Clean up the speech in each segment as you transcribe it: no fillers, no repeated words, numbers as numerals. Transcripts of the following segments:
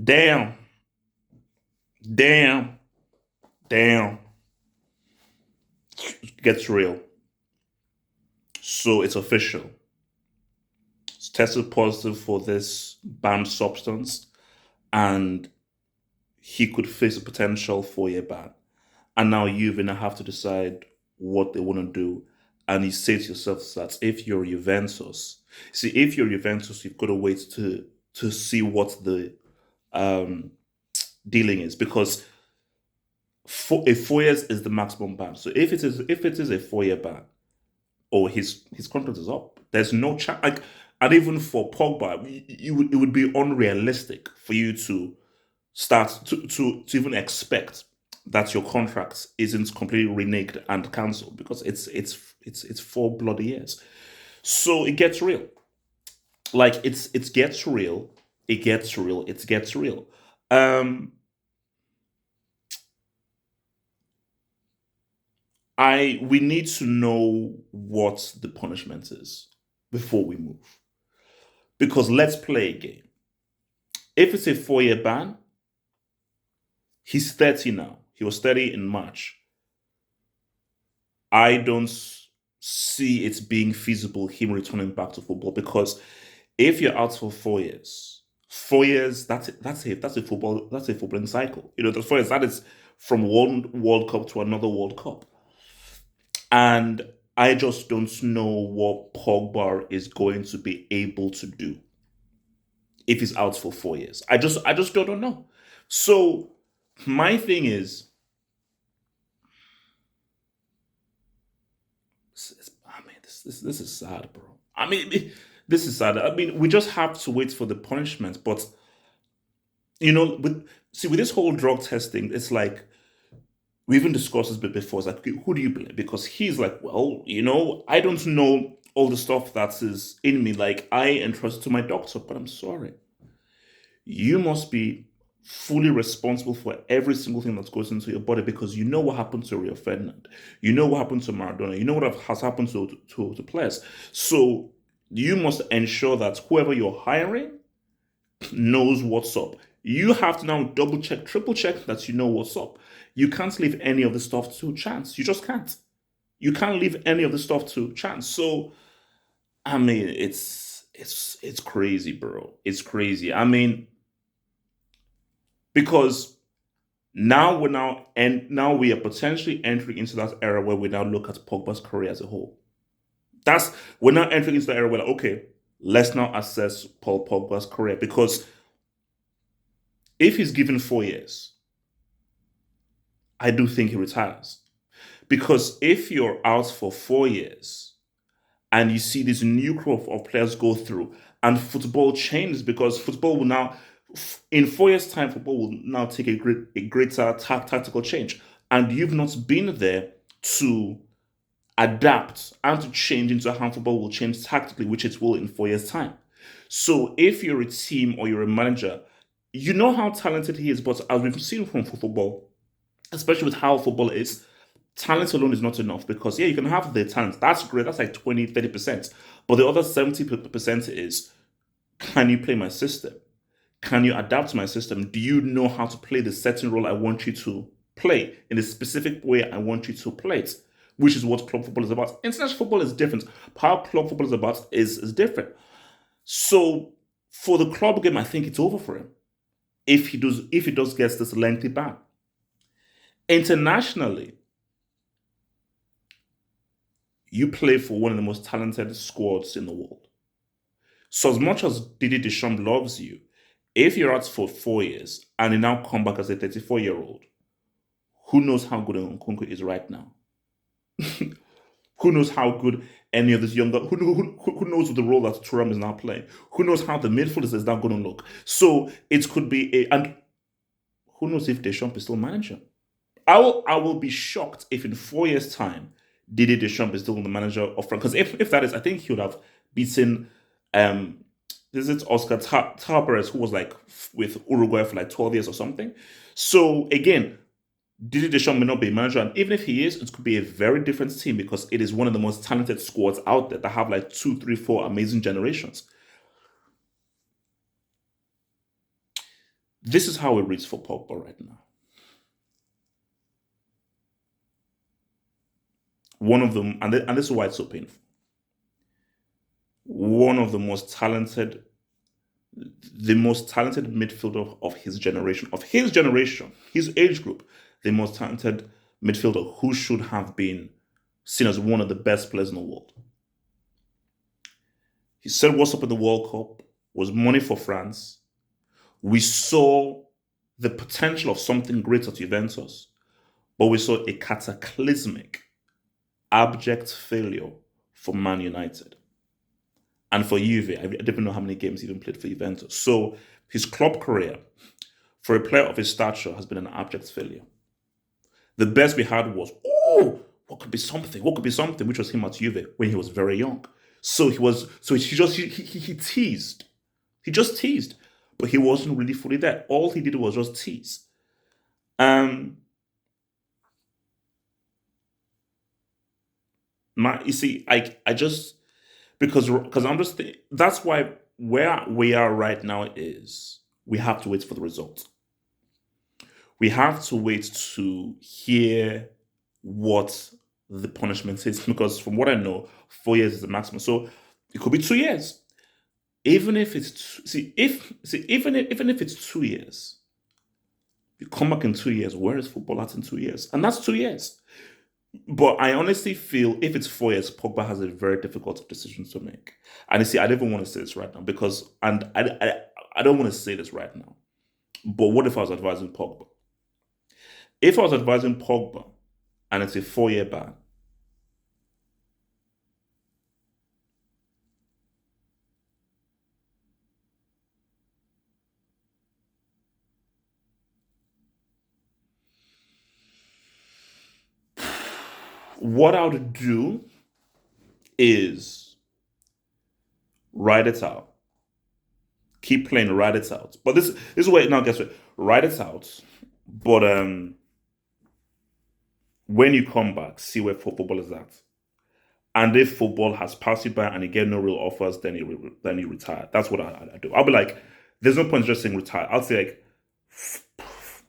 Damn, damn, damn. Gets real. So it's official. It's tested positive for this banned substance, and he could face a potential 4-year ban. And now you even have to decide what they want to do. And you say to yourself that if you're Juventus, see, if you're Juventus, you've got to wait to see what the um dealing is because for a 4 years is the maximum ban. So if it is a 4-year ban, or his contract is up, there's no chance. Like, and even for Pogba, it would be unrealistic for you to start to even expect that your contract isn't completely reneged and cancelled because it's 4 bloody years. So it gets real. Like it gets real. It gets real. It gets real. Um, I we need to know what the punishment is before we move. Because let's play a game. If it's a 4-year ban, he's 30 now. He was 30 in March. I don't see it being feasible him returning back to football because if you're out for 4 years, 4 years that's a footballing cycle. The 4 years that is from one World Cup to another World Cup. And I just don't know what Pogba is going to be able to do if he's out for 4 years. I just don't know. So my thing is, I mean, this is sad, bro. I mean, this is sad. I mean, we just have to wait for the punishment. But with this whole drug testing, it's like we even discussed this bit before. It's like, okay, who do you blame? Because he's like, well, I don't know all the stuff that is in me. Like I entrusted to my doctor, but I'm sorry. You must be fully responsible for every single thing that goes into your body because you know what happened to Rio Ferdinand. You know what happened to Maradona. You know what has happened to players. So you must ensure that whoever you're hiring knows what's up. You have to now double check, triple check that you know what's up. You can't leave any of the stuff to chance. You just can't. You can't leave any of the stuff to chance. So I mean, it's crazy, bro. It's crazy. I mean, because now we are potentially entering into that era where we now look at Pogba's career as a whole. That's We're now entering into the era where like, okay, let's now assess Paul Pogba's career because if he's given 4 years, I do think he retires. Because if you're out for 4 years and you see this new crop of players go through and football changes because football will now in 4 years time football will now take a greater tactical change and you've not been there to adapt and to change into how football will change tactically, which it will in 4 years time. So if you're a team or you're a manager, you know how talented he is, but as we've seen from football, especially with how football is, talent alone is not enough because yeah, you can have the talent. That's great. That's like 20, 30%. But the other 70% is, can you play my system? Can you adapt to my system? Do you know how to play the certain role I want you to play in the specific way I want you to play it? Which is what club football is about. International football is different. How club football is about is different. So for the club game, I think it's over for him if he does get this lengthy ban. Internationally, you play for one of the most talented squads in the world. So as much as Didier Deschamps loves you, if you're out for 4 years and you now come back as a 34-year-old, who knows how good Nkunku is right now? Who knows how good any of this younger who knows the role that Thuram is now playing? Who knows how the midfielders is now going to look? So it could be and who knows if Deschamps is still manager? I will be shocked if in 4 years' time Didier Deschamps is still the manager of France. Because if that is, I think he would have beaten um this is Oscar Tabarez, who was like with Uruguay for like 12 years or something. So again, Didier Deschamps may not be a manager, and even if he is, it could be a very different team because it is one of the most talented squads out there that have like two, three, four amazing generations. This is how it reads for Pogba right now. One of them, and this is why it's so painful. One of the most talented midfielder of his generation, his age group, the most talented midfielder who should have been seen as one of the best players in the world. He said what's up in the World Cup, was money for France. We saw the potential of something great at Juventus, but we saw a cataclysmic, abject failure for Man United. And for Juve, I don't even know how many games he even played for Juventus. So his club career, for a player of his stature, has been an abject failure. The best we had was, what could be something? What could be something? Which was him at Juve when he was very young. So he teased. He just teased. But he wasn't really fully there. All he did was just tease. You see, I just, because I'm just that's why where we are right now is we have to wait for the result. We have to wait to hear what the punishment is, because from what I know, 4 years is the maximum. So it could be 2 years. Even if it's even if it's 2 years, you come back in 2 years. Where is football at in 2 years? And that's 2 years. But I honestly feel if it's 4 years, Pogba has a very difficult decision to make. And you see, I don't even want to say this right now because, and I don't want to say this right now. But what if I was advising Pogba? If I was advising Pogba and it's a 4-year ban, what I would do is ride it out. Keep playing, ride it out. But this is where now guess what? Ride it out. But when you come back, see where football is at. And if football has passed you by and you get no real offers, then you retire. That's what I do. I'll be like, there's no point just saying retire. I'll say like,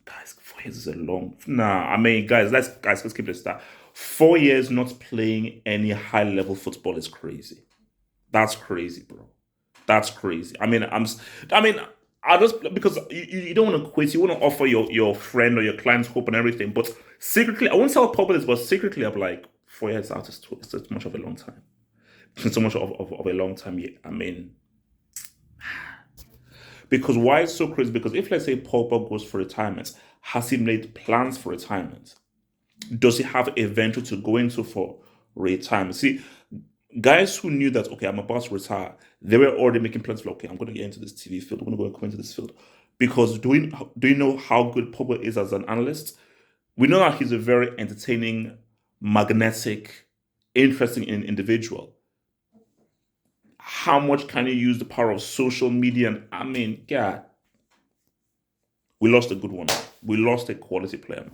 guys, 4 years is a long. Nah, I mean, let's keep this start. 4 years not playing any high level football is crazy. That's crazy, bro. That's crazy. I mean, I just, because you don't want to quit. You want to offer your friend or your clients hope and everything. But secretly, I won't tell people this, but secretly, I'm like, 4 years out is too much of a long time. It's so much of a long time. Yeah, I mean, because why it's so crazy? Because if let's say Pogba goes for retirement, has he made plans for retirement? Does he have a venture to go into for retirement? See, guys who knew that, okay, I'm about to retire, they were already making plans for, okay, I'm going to get into this TV field. I'm going to go into this field. Because do you know how good Pogba is as an analyst? We know that he's a very entertaining, magnetic, interesting individual. How much can you use the power of social media? And I mean, God, we lost a good one. We lost a quality player.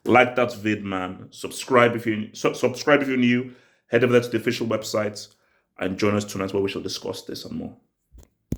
Like that vid, man. Subscribe if you're new. Head over there to the official website and join us tonight where we shall discuss this and more.